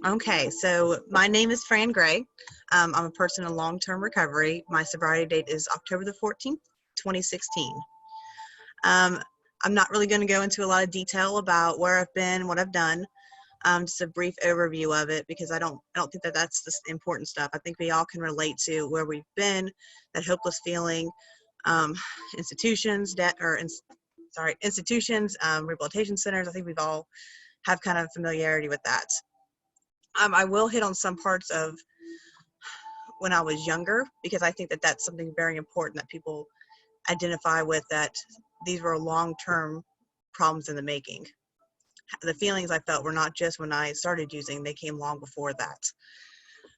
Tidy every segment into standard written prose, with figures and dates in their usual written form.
Okay, so my name is Fran Gray. I'm a person in long-term recovery. My sobriety date is October the 14th, 2016. Um, I'm not really going to go into a lot of detail about where I've been, what I've done. Just a brief overview of it because I don't think that that's the important stuff. I think we all can relate to where we've been, that hopeless feeling, um, institutions, institutions, rehabilitation centers. I think we've all have kind of familiarity with that. I will hit on some parts of when I was younger because I think that that's something very important that people identify with, that these were long-term problems in the making. The feelings I felt were not just when I started using, they came long before that.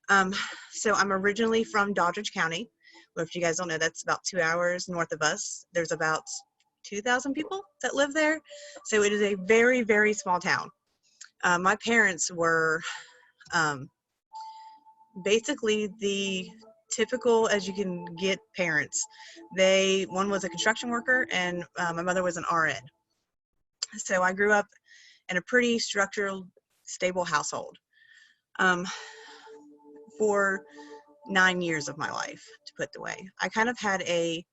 Um, so I'm originally from Doddridge County, where if you guys don't know, that's about 2 hours north of us. There's about 2,000 people that live there. So it is a very, very small town. My parents were um, basically the typical as you can get parents. One was a construction worker and my mother was an RN. So I grew up in a pretty structural, stable household um, for 9 years of my life, to put the way. I kind of had I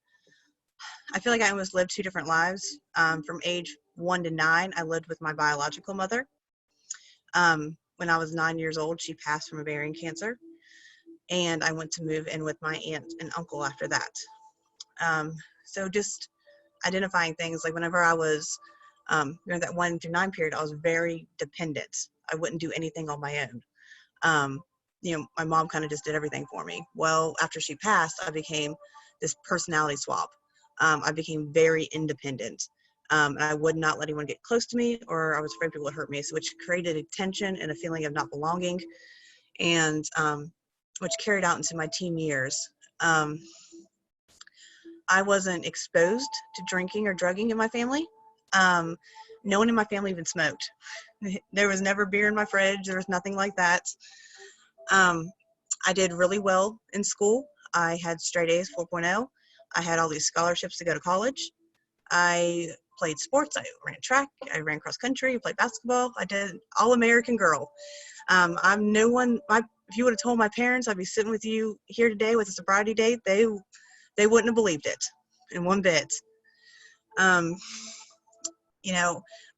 feel like I almost lived two different lives. From age 1 to 9, I lived with my biological mother. When I was 9 years old, she passed from ovarian cancer, and I went to move in with my aunt and uncle after that. So just identifying things, like whenever I was during that 1 to 9 period, I was very dependent. I wouldn't do anything on my own. My mom kind of just did everything for me. Well, after she passed, I became this personality swap. I became very independent. And I would not let anyone get close to me, or I was afraid people would hurt me, so which created a tension and a feeling of not belonging, and which carried out into my teen years. I wasn't exposed to drinking or drugging in my family. Um, no one in my family even smoked. There was never beer in my fridge. There was nothing like that. Um, I did really well in school. I had straight A's, 4.0. I had all these scholarships to go to college. I played sports. I ran track. I ran cross country. Played basketball. I did all American girl. I'm no one. If you would have told my parents I'd be sitting with you here today with a sobriety date, they wouldn't have believed it in one bit. Um,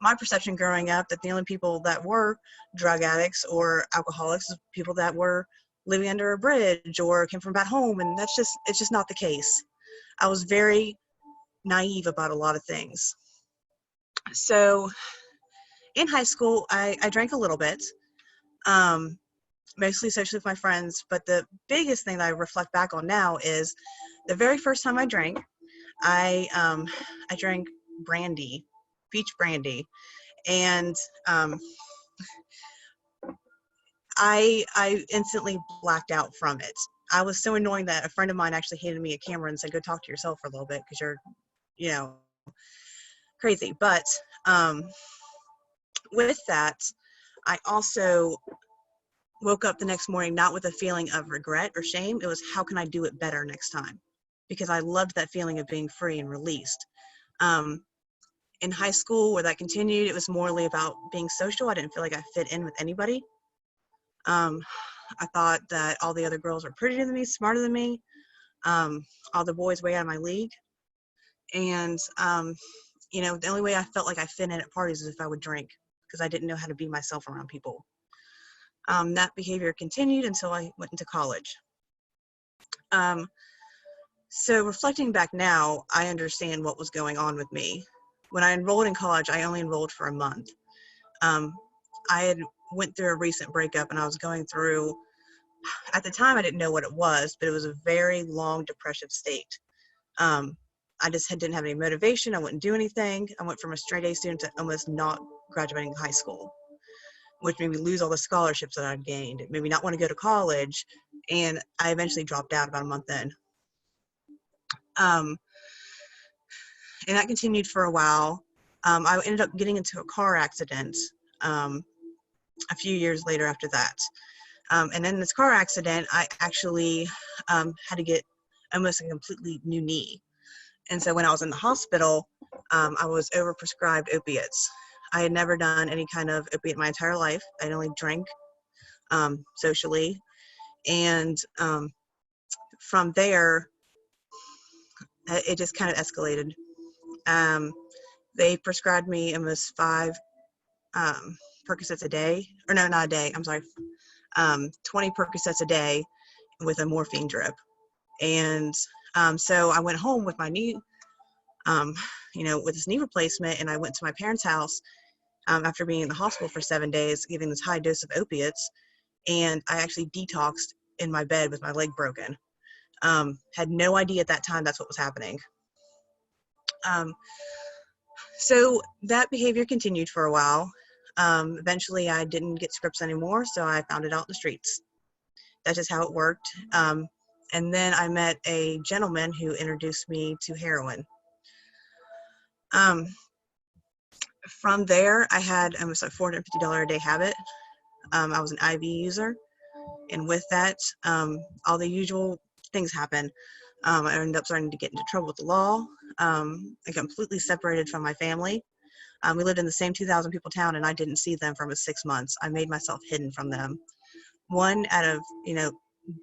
my perception growing up that the only people that were drug addicts or alcoholics is people that were living under a bridge or came from a bad home, and it's just not the case. I was very naive about a lot of things. So in high school, I drank a little bit, mostly socially with my friends, but the biggest thing that I reflect back on now is the very first time I drank, I drank brandy, peach brandy, and I instantly blacked out from it. I was so annoying that a friend of mine actually handed me a camera and said, "Go talk to yourself for a little bit because you're, you know, crazy." But with that, I also woke up the next morning not with a feeling of regret or shame. It was, how can I do it better next time? Because I loved that feeling of being free and released. In high school, where that continued, it was morely about being social. I didn't feel like I fit in with anybody. I thought that all the other girls were prettier than me, smarter than me. All the boys way out of my league. And, the only way I felt like I fit in at parties is if I would drink, because I didn't know how to be myself around people. That behavior continued until I went into college. So reflecting back now, I understand what was going on with me. When I enrolled in college, I only enrolled for a month. I had went through a recent breakup, and I was going through, at the time I didn't know what it was, but it was a very long depressive state. I just didn't have any motivation. I wouldn't do anything. I went from a straight A student to almost not graduating high school, which made me lose all the scholarships that I'd gained. It made me not want to go to college, and I eventually dropped out about a month in. And that continued for a while. I ended up getting into a car accident a few years later after that. And in this car accident, I actually had to get almost a completely new knee. And so when I was in the hospital, I was overprescribed opiates. I had never done any kind of opiate my entire life. I'd only drank socially. And from there, it just kind of escalated. They prescribed me almost 5 Percocets a day, or no, not a day, I'm sorry, 20 Percocets a day with a morphine drip. And so I went home with my knee, with this knee replacement, and I went to my parents' house after being in the hospital for 7 days, giving this high dose of opiates, and I actually detoxed in my bed with my leg broken. Had no idea at that time that's what was happening. So that behavior continued for a while. Eventually, I didn't get scripts anymore, so I found it out in the streets. That's just how it worked. And then I met a gentleman who introduced me to heroin. From there, I had almost like $450 a day habit. I was an IV user, and with that, all the usual things happened. I ended up starting to get into trouble with the law. I completely separated from my family. We lived in the same 2,000 people town, and I didn't see them for almost 6 months. I made myself hidden from them. One, out of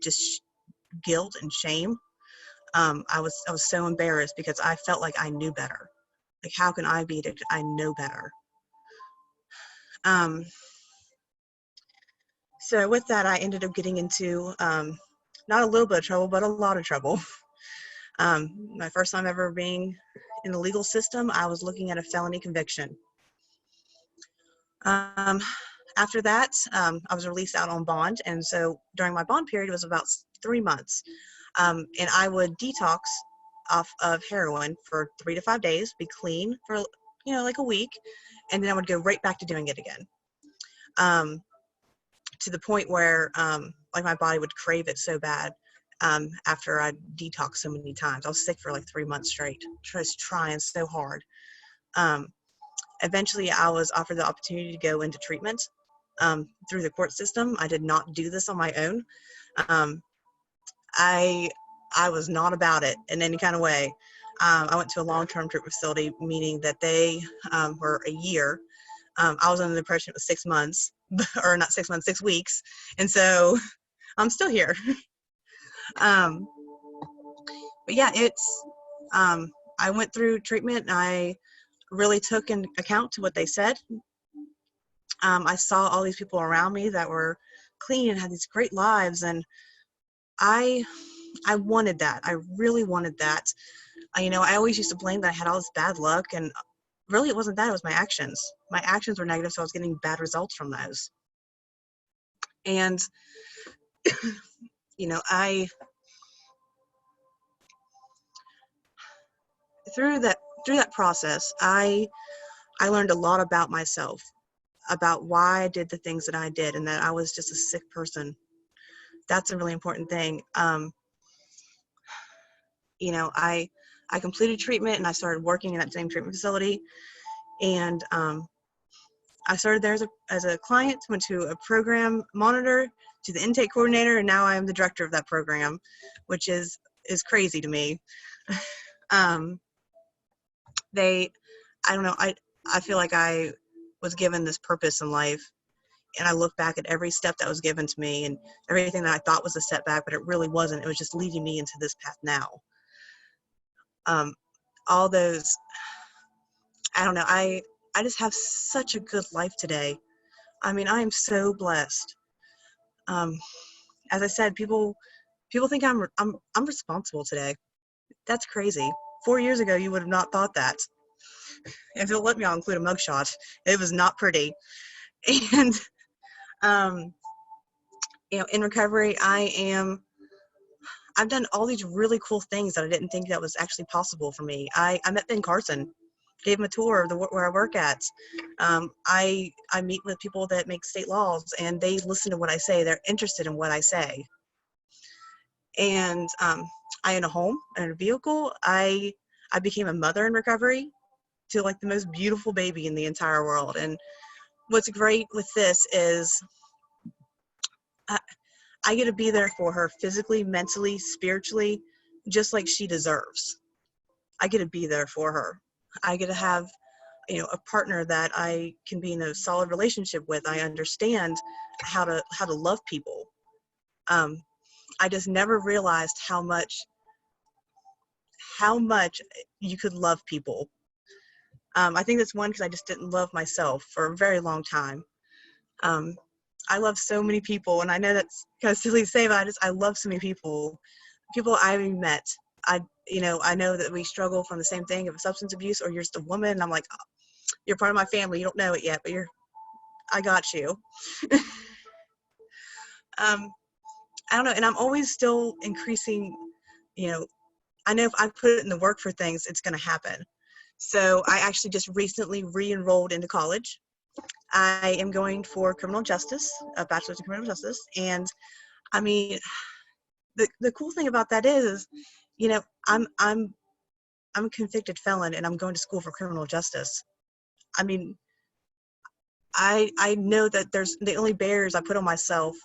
just guilt and shame. I was so embarrassed because I felt like I knew better. Like, how can I be addicted? I know better. So with that, I ended up getting into not a little bit of trouble, but a lot of trouble. My first time ever being in the legal system, I was looking at a felony conviction. After that, I was released out on bond, and so during my bond period, it was about 3 months, and I would detox off of heroin for 3 to 5 days, be clean for like a week, and then I would go right back to doing it again, to the point where like my body would crave it so bad. After I detoxed so many times, I was sick for like 3 months straight, just trying so hard. Eventually, I was offered the opportunity to go into treatment through the court system. I did not do this on my own. I was not about it in any kind of way. I went to a long-term treatment facility, meaning that they were a year. I was under the impression it was 6 months, or not 6 months, 6 weeks, and so I'm still here. But yeah, it's I went through treatment, and I really took into account to what they said. I saw all these people around me that were clean and had these great lives, and I wanted that. I really wanted that. I always used to blame that I had all this bad luck, and really it wasn't that, it was my actions. My actions were negative, so I was getting bad results from those. And I through that process, I learned a lot about myself, about why I did the things that I did, and that I was just a sick person. That's a really important thing. I completed treatment, and I started working in that same treatment facility, and I started there as a client, went to a program monitor, to the intake coordinator, and now I am the director of that program, which is crazy to me. I don't know, I feel like I was given this purpose in life, and I look back at every step that was given to me and everything that I thought was a setback, but it really wasn't. It was just leading me into this path now. All those, I don't know, I just have such a good life today. I mean, I am so blessed. As I said, people think I'm responsible today. That's crazy. 4 years ago, you would have not thought that. If you'll let me, I'll include a mugshot. It was not pretty. And in recovery, I've done all these really cool things that I didn't think that was actually possible for me. I met Ben Carson, gave him a tour of where I work at. I meet with people that make state laws, and they listen to what I say. They're interested in what I say. And I own a home and a vehicle. I became a mother in recovery to like the most beautiful baby in the entire world. And what's great with this is I get to be there for her physically, mentally, spiritually, just like she deserves. I get to be there for her. I get to have a partner that I can be in a solid relationship with. I understand how to love people. I just never realized how much you could love people. I think that's one, because I just didn't love myself for a very long time. Um, I love so many people, and I know that's kind of silly to say, but I love so many people I haven't met. I know that we struggle from the same thing of substance abuse, or you're just a woman, and I'm like, oh, you're part of my family. You don't know it yet, but I got you. um, I don't know, and I'm always still increasing. You know, I know if I put in the work for things, it's going to happen. So I actually just recently re-enrolled into college. I am going for criminal justice, a bachelor's in criminal justice, and I mean, the cool thing about that is, you know, I'm a convicted felon, and I'm going to school for criminal justice. I mean, I know that there's the only barriers I put on myself,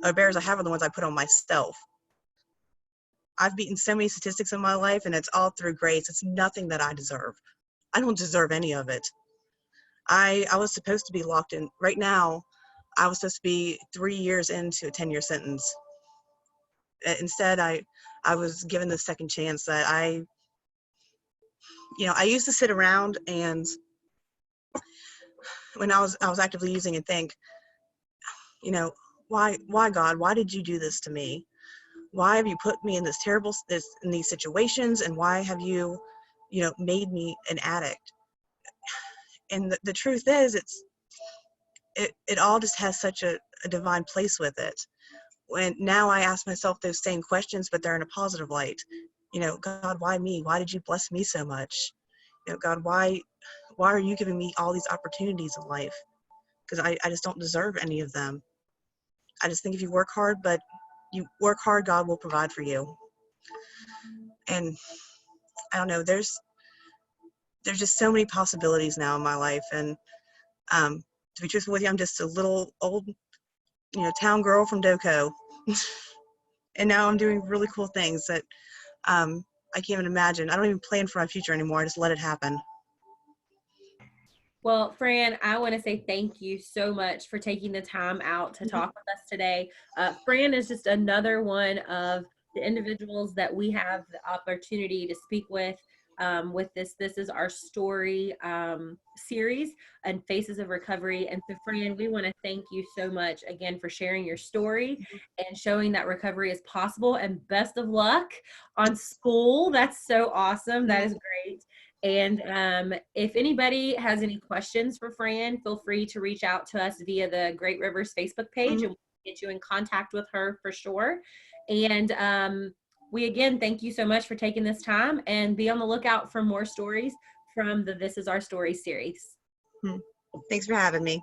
or barriers I have, are the ones I put on myself. I've beaten so many statistics in my life, and it's all through grace. It's nothing that I deserve. I don't deserve any of it. I was supposed to be locked in. Right now, I was supposed to be 3 years into a 10-year sentence. Instead, I was given the second chance that I used to sit around, and when I was actively using, and think, why God, why did you do this to me? Why have you put me in in these situations, and why have you, made me an addict? And the truth is, it all just has such a divine place with it. When now I ask myself those same questions, but they're in a positive light. God, why me? Why did you bless me so much? God, why are you giving me all these opportunities in life? Because I just don't deserve any of them. I just think if you work hard, God will provide for you. And I don't know, there's just so many possibilities now in my life. And to be truthful with you, I'm just a little old, town girl from Doco. And now I'm doing really cool things that I can't even imagine. I don't even plan for my future anymore. I just let it happen. Well, Fran, I want to say thank you so much for taking the time out to talk with us today. Fran is just another one of the individuals that we have the opportunity to speak with this is our story series and Faces of Recovery. And so, Fran, we want to thank you so much again for sharing your story and showing that recovery is possible. And best of luck on school. That's so awesome. That is great. And if anybody has any questions for Fran, feel free to reach out to us via the Great Rivers Facebook page, and we'll get you in contact with her for sure. And we again thank you so much for taking this time, and be on the lookout for more stories from the This Is Our Story series. Thanks for having me.